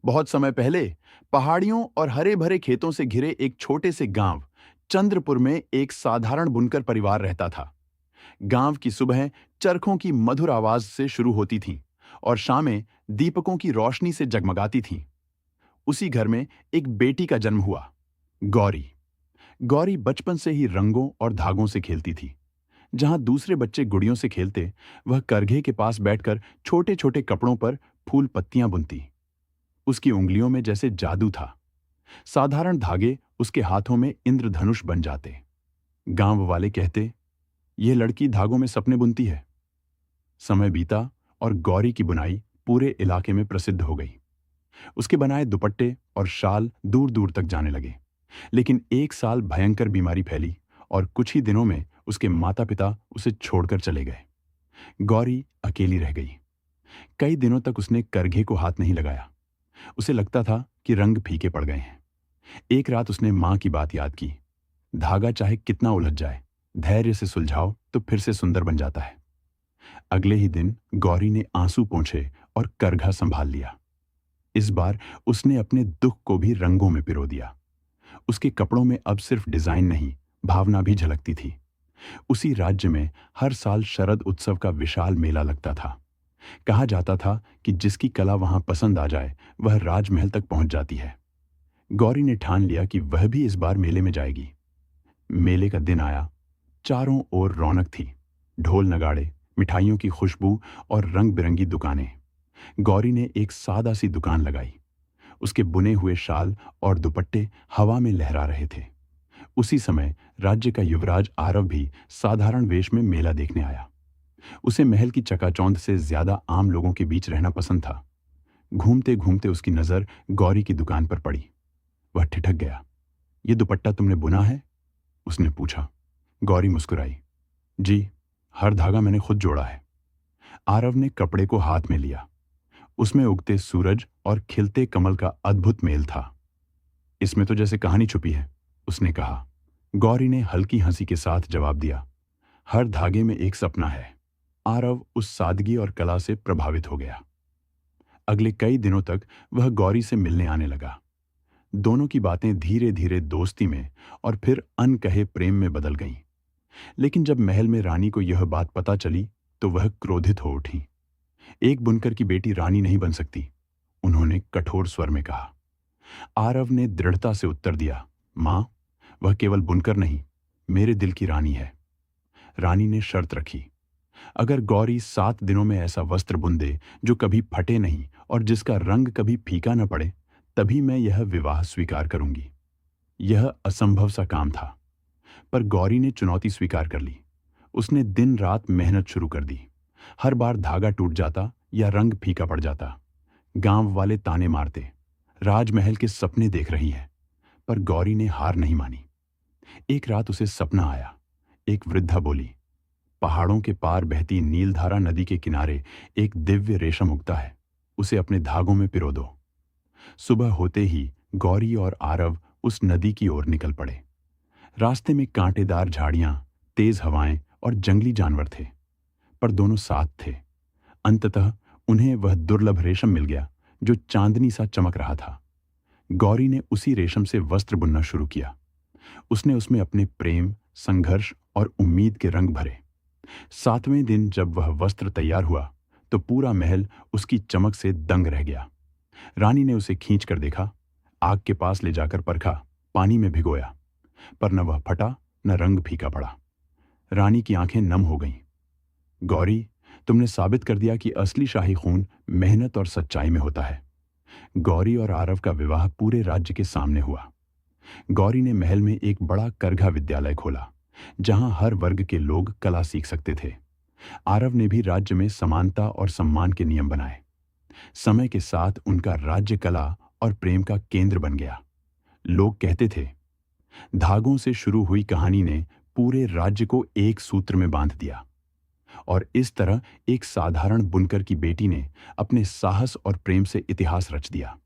बहुत समय पहले पहाड़ियों और हरे भरे खेतों से घिरे एक छोटे से गांव चंद्रपुर में एक साधारण बुनकर परिवार रहता था। गांव की सुबह चरखों की मधुर आवाज से शुरू होती थीं और शामें दीपकों की रोशनी से जगमगाती थीं। उसी घर में एक बेटी का जन्म हुआ, गौरी। गौरी बचपन से ही रंगों और धागों से खेलती थी। जहां दूसरे बच्चे गुड़ियों से खेलते, वह करघे के पास बैठकर छोटे छोटे कपड़ों पर फूल पत्तियां बुनती। उसकी उंगलियों में जैसे जादू था। साधारण धागे उसके हाथों में इंद्रधनुष बन जाते। गांव वाले कहते, यह लड़की धागों में सपने बुनती है। समय बीता और गौरी की बुनाई पूरे इलाके में प्रसिद्ध हो गई। उसके बनाए दुपट्टे और शाल दूर दूर तक जाने लगे। लेकिन एक साल भयंकर बीमारी फैली और कुछ ही दिनों में उसके माता पिता उसे छोड़कर चले गए। गौरी अकेली रह गई। कई दिनों तक उसने करघे को हाथ नहीं लगाया। उसे लगता था कि रंग फीके पड़ गए हैं। एक रात उसने मां की बात याद की। धागा चाहे कितना उलझ जाए, धैर्य से सुलझाओ तो फिर से सुंदर बन जाता है। अगले ही दिन गौरी ने आंसू पोंछे और करघा संभाल लिया। इस बार उसने अपने दुख को भी रंगों में पिरो दिया। उसके कपड़ों में अब सिर्फ डिजाइन नहीं, भावना भी झलकती थी। उसी राज्य में हर साल शरद उत्सव का विशाल मेला लगता था। कहा जाता था कि जिसकी कला वहां पसंद आ जाए, वह राजमहल तक पहुंच जाती है। गौरी ने ठान लिया कि वह भी इस बार मेले में जाएगी। मेले का दिन आया। चारों ओर रौनक थी। ढोल नगाड़े, मिठाइयों की खुशबू और रंग बिरंगी दुकानें। गौरी ने एक सादा सी दुकान लगाई। उसके बुने हुए शाल और दुपट्टे हवा में लहरा रहे थे। उसी समय राज्य का युवराज आरव भी साधारण वेश में मेला देखने आया। उसे महल की चकाचौंध से ज्यादा आम लोगों के बीच रहना पसंद था। घूमते घूमते उसकी नजर गौरी की दुकान पर पड़ी। वह ठिठक गया। ये दुपट्टा तुमने बुना है? उसने पूछा। गौरी मुस्कुराई। जी, हर धागा मैंने खुद जोड़ा है। आरव ने कपड़े को हाथ में लिया। उसमें उगते सूरज और खिलते कमल का अद्भुत मेल था। इसमें तो जैसे कहानी छुपी है, उसने कहा। गौरी ने हल्की हंसी के साथ जवाब दिया, हर धागे में एक सपना है। आरव उस सादगी और कला से प्रभावित हो गया। अगले कई दिनों तक वह गौरी से मिलने आने लगा। दोनों की बातें धीरे धीरे दोस्ती में और फिर अनकहे प्रेम में बदल गईं। लेकिन जब महल में रानी को यह बात पता चली तो वह क्रोधित हो उठी। एक बुनकर की बेटी रानी नहीं बन सकती, उन्होंने कठोर स्वर में कहा। आरव ने दृढ़ता से उत्तर दिया, मां, वह केवल बुनकर नहीं, मेरे दिल की रानी है। रानी ने शर्त रखी, अगर गौरी 7 दिनों में ऐसा वस्त्र बुन दे जो कभी फटे नहीं और जिसका रंग कभी फीका न पड़े, तभी मैं यह विवाह स्वीकार करूंगी। यह असंभव सा काम था, पर गौरी ने चुनौती स्वीकार कर ली। उसने दिन रात मेहनत शुरू कर दी। हर बार धागा टूट जाता या रंग फीका पड़ जाता। गांव वाले ताने मारते, राजमहल के सपने देख रही है, पर गौरी ने हार नहीं मानी। एक रात उसे सपना आया। एक वृद्धा बोली, पहाड़ों के पार बहती नीलधारा नदी के किनारे एक दिव्य रेशम उगता है, उसे अपने धागों में पिरो दो। सुबह होते ही गौरी और आरव उस नदी की ओर निकल पड़े। रास्ते में कांटेदार झाड़ियां, तेज हवाएं और जंगली जानवर थे, पर दोनों साथ थे। अंततः उन्हें वह दुर्लभ रेशम मिल गया जो चांदनी सा चमक रहा था। गौरी ने उसी रेशम से वस्त्र बुनना शुरू किया। उसने उसमें अपने प्रेम, संघर्ष और उम्मीद के रंग भरे। 7वें दिन जब वह वस्त्र तैयार हुआ तो पूरा महल उसकी चमक से दंग रह गया। रानी ने उसे खींच कर देखा, आग के पास ले जाकर परखा, पानी में भिगोया, पर न वह फटा न रंग फीका पड़ा। रानी की आंखें नम हो गईं। गौरी, तुमने साबित कर दिया कि असली शाही खून मेहनत और सच्चाई में होता है। गौरी और आरव का विवाह पूरे राज्य के सामने हुआ। गौरी ने महल में एक बड़ा करघा विद्यालय खोला, जहां हर वर्ग के लोग कला सीख सकते थे। आरव ने भी राज्य में समानता और सम्मान के नियम बनाए। समय के साथ उनका राज्य कला और प्रेम का केंद्र बन गया। लोग कहते थे, धागों से शुरू हुई कहानी ने पूरे राज्य को एक सूत्र में बांध दिया। और इस तरह एक साधारण बुनकर की बेटी ने अपने साहस और प्रेम से इतिहास रच दिया।